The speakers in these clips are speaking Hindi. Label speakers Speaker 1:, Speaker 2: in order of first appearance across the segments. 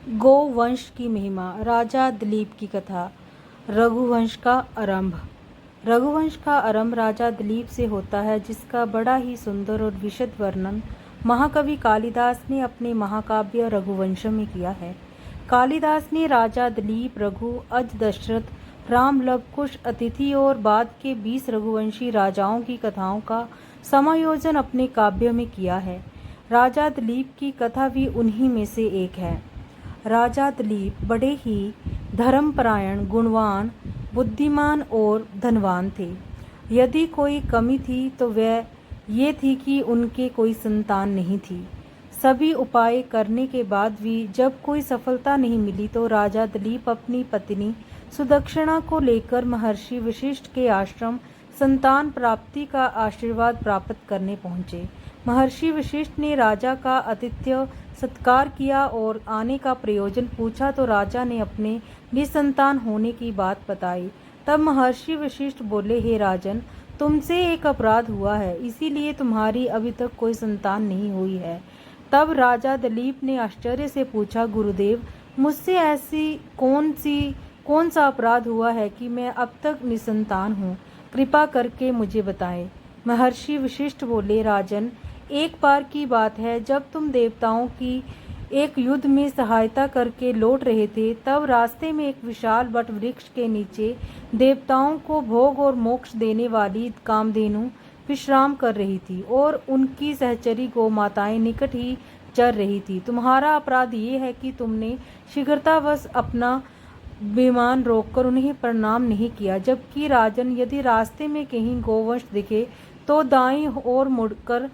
Speaker 1: गोवंश की महिमा। राजा दिलीप की कथा। रघुवंश का आरंभ। रघुवंश का आरंभ राजा दिलीप से होता है, जिसका बड़ा ही सुंदर और विशद वर्णन महाकवि कालिदास ने अपने महाकाव्य रघुवंश में किया है। कालिदास ने राजा दिलीप, रघु, अज, दशरथ, राम, लव, कुश, अतिथि और बाद के 20 रघुवंशी राजाओं की कथाओं का समायोजन अपने काव्य में किया है। राजा दिलीप की कथा भी उन्हीं में से एक है। राजा दिलीप बड़े ही धर्मपरायण, गुणवान, बुद्धिमान और धनवान थे। यदि कोई कमी थी तो वह ये थी कि उनके कोई संतान नहीं थी। सभी उपाय करने के बाद भी जब कोई सफलता नहीं मिली तो राजा दिलीप अपनी पत्नी सुदक्षिणा को लेकर महर्षि वशिष्ठ के आश्रम संतान प्राप्ति का आशीर्वाद प्राप्त करने पहुँचे। महर्षि वशिष्ठ ने राजा का आतिथ्य सत्कार किया और आने का प्रयोजन पूछा तो राजा ने अपने निसंतान होने की बात बताई। तब महर्षि वशिष्ठ बोले, हे राजन, तुमसे एक अपराध हुआ है, इसीलिए तुम्हारी अभी तक कोई संतान नहीं हुई है। तब राजा दिलीप ने आश्चर्य से पूछा, गुरुदेव, मुझसे ऐसी कौन सा अपराध हुआ है कि मैं अब तक निसंतान हूँ? कृपा करके मुझे बताएं। महर्षि वशिष्ठ बोले, राजन, एक बार की बात है, जब तुम देवताओं की एक युद्ध में सहायता करके लौट रहे थे, तब रास्ते में एक विशाल वट वृक्ष के नीचे देवताओं को भोग और मोक्ष देने वाली कामधेनु विश्राम कर रही थी और उनकी सहचरी गौ माताएं निकट ही चर रही थी। तुम्हारा अपराध ये है कि तुमने शीघ्रतावश अपना विमान रोककर उन्हें प्रणाम नहीं किया। जबकि राजन, यदि रास्ते में कहीं गोवंश दिखे तो दाईं ओर मुड़कर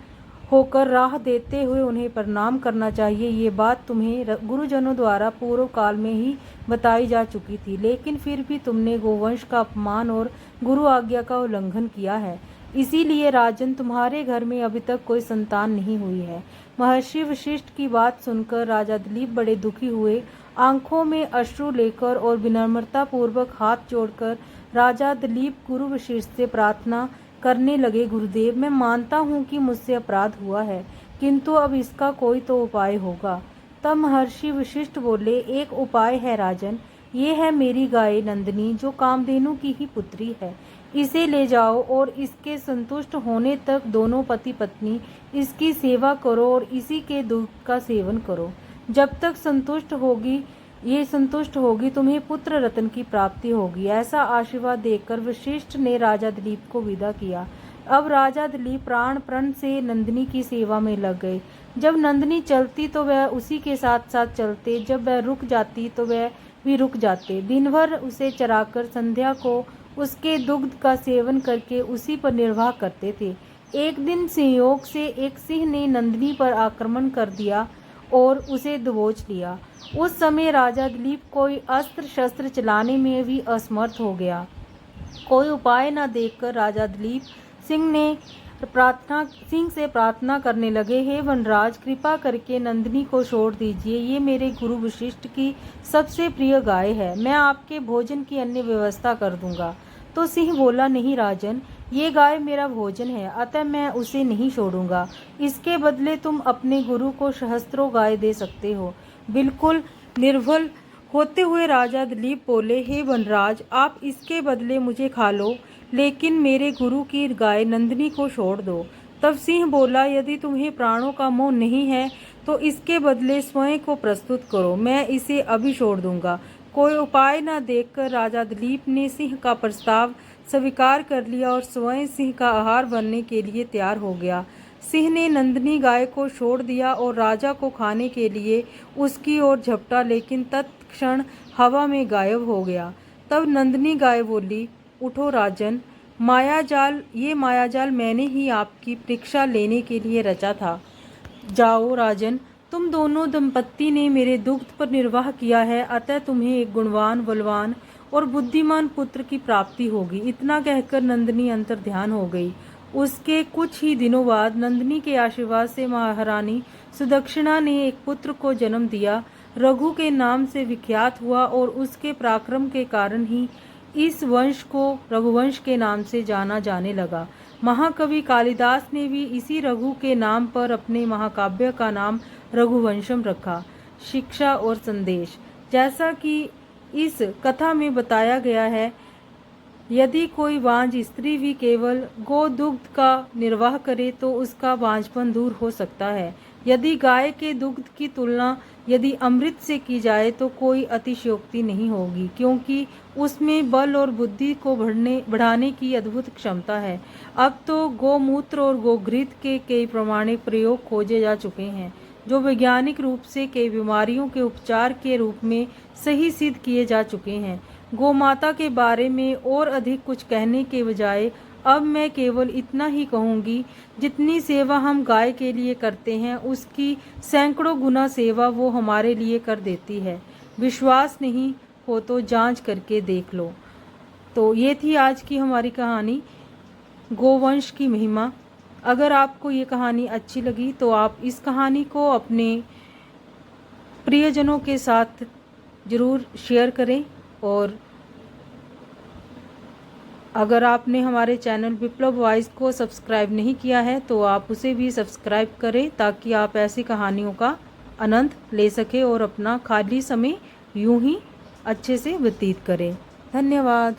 Speaker 1: होकर राह देते हुए उन्हें प्रणाम करना चाहिए। ये बात तुम्हें गुरुजनों द्वारा पूर्व काल में ही बताई जा चुकी थी, लेकिन फिर भी तुमने गोवंश का अपमान और गुरु आज्ञा का उल्लंघन किया है। इसीलिए राजन, तुम्हारे घर में अभी तक कोई संतान नहीं हुई है। महर्षि वशिष्ठ की बात सुनकर राजा दिलीप बड़े दुखी हुए। आंखों में अश्रु लेकर और विनम्रता पूर्वक हाथ जोड़कर राजा दिलीप गुरु वशिष्ठ से प्रार्थना करने लगे, गुरुदेव, मैं मानता हूँ कि मुझसे अपराध हुआ है, किंतु अब इसका कोई तो उपाय होगा। तब महर्षि वशिष्ठ बोले, एक उपाय है राजन, ये है मेरी गाय नंदिनी, जो कामधेनु की ही पुत्री है। इसे ले जाओ और इसके संतुष्ट होने तक दोनों पति पत्नी इसकी सेवा करो और इसी के दूध का सेवन करो। जब तक संतुष्ट होगी तुम्हें पुत्र रत्न की प्राप्ति होगी। ऐसा आशीर्वाद देकर वशिष्ठ ने राजा दिलीप को विदा किया। अब राजा दिलीप प्राण प्रण से नंदिनी की सेवा में लग गए। जब नंदिनी चलती तो वह उसी के साथ साथ चलते, जब वह रुक जाती तो वह भी रुक जाते। दिन भर उसे चराकर संध्या को उसके दुग्ध का सेवन करके उसी पर निर्वाह करते थे। एक दिन संयोग से एक सिंह ने नंदिनी पर आक्रमण कर दिया और उसे दबोच लिया। उस समय राजा दिलीप कोई अस्त्र शस्त्र चलाने में भी असमर्थ हो गया। कोई उपाय न देखकर राजा दिलीप सिंह से प्रार्थना करने लगे, हे वनराज, कृपा करके नंदिनी को छोड़ दीजिए। ये मेरे गुरु वशिष्ठ की सबसे प्रिय गाय है, मैं आपके भोजन की अन्य व्यवस्था कर दूंगा। तो सिंह बोला, नहीं राजन, ये गाय मेरा भोजन है, अतः मैं उसे नहीं छोड़ूंगा। इसके बदले तुम अपने गुरु को सहस्त्रों गाय दे सकते हो। बिल्कुल निर्बल होते हुए राजा दिलीप बोले, हे वनराज, आप इसके बदले मुझे खा लो, लेकिन मेरे गुरु की गाय नंदिनी को छोड़ दो। तब सिंह बोला, यदि तुम्हें प्राणों का मोह नहीं है तो इसके बदले स्वयं को प्रस्तुत करो, मैं इसे अभी छोड़ दूंगा। कोई उपाय न देखकर राजा दिलीप ने सिंह का प्रस्ताव स्वीकार कर लिया और स्वयं सिंह का आहार बनने के लिए तैयार हो गया। सिंह ने नंदिनी गाय को छोड़ दिया और राजा को खाने के लिए उसकी ओर झपटा, लेकिन तत्क्षण हवा में गायब हो गया। तब नंदिनी गाय बोली, उठो राजन, ये मायाजाल मैंने ही आपकी परीक्षा लेने के लिए रचा था। जाओ राजन, तुम दोनों दंपत्ति ने मेरे दुग्ध पर निर्वाह किया है, अतः तुम्हें एक गुणवान, बलवान और बुद्धिमान पुत्र की प्राप्ति होगी। इतना कहकर नंदिनी अंतर्ध्यान हो गई। उसके कुछ ही दिनों बाद नंदिनी के आशीर्वाद से महारानी सुदक्षिणा ने एक पुत्र को जन्म दिया। रघु के नाम से विख्यात हुआ और उसके पराक्रम के कारण ही इस वंश को रघुवंश के नाम से जाना जाने लगा। महाकवि कालिदास ने भी इसी रघु के नाम पर अपने महाकाव्य का नाम रघुवंशम रखा। शिक्षा और संदेश। जैसा कि इस कथा में बताया गया है, यदि कोई बांझ स्त्री भी केवल गोदुग्ध का निर्वाह करे तो उसका बांझपन दूर हो सकता है। यदि गाय के दुग्ध की तुलना यदि अमृत से की जाए तो कोई अतिशयोक्ति नहीं होगी, क्योंकि उसमें बल और बुद्धि को बढ़ाने की अद्भुत क्षमता है। अब तो गोमूत्र और गोघृत के कई प्रमाणिक प्रयोग खोजे जा चुके हैं, जो वैज्ञानिक रूप से कई बीमारियों के उपचार के रूप में सही सिद्ध किए जा चुके हैं। गोमाता के बारे में और अधिक कुछ कहने के बजाय अब मैं केवल इतना ही कहूँगी, जितनी सेवा हम गाय के लिए करते हैं उसकी सैकड़ों गुना सेवा वो हमारे लिए कर देती है। विश्वास नहीं हो तो जांच करके देख लो। तो ये थी आज की हमारी कहानी, गोवंश की महिमा। अगर आपको ये कहानी अच्छी लगी तो आप इस कहानी को अपने प्रियजनों के साथ ज़रूर शेयर करें, और अगर आपने हमारे चैनल विप्लव वॉइस को सब्सक्राइब नहीं किया है तो आप उसे भी सब्सक्राइब करें, ताकि आप ऐसी कहानियों का आनंद ले सकें और अपना खाली समय यूं ही अच्छे से व्यतीत करें। धन्यवाद।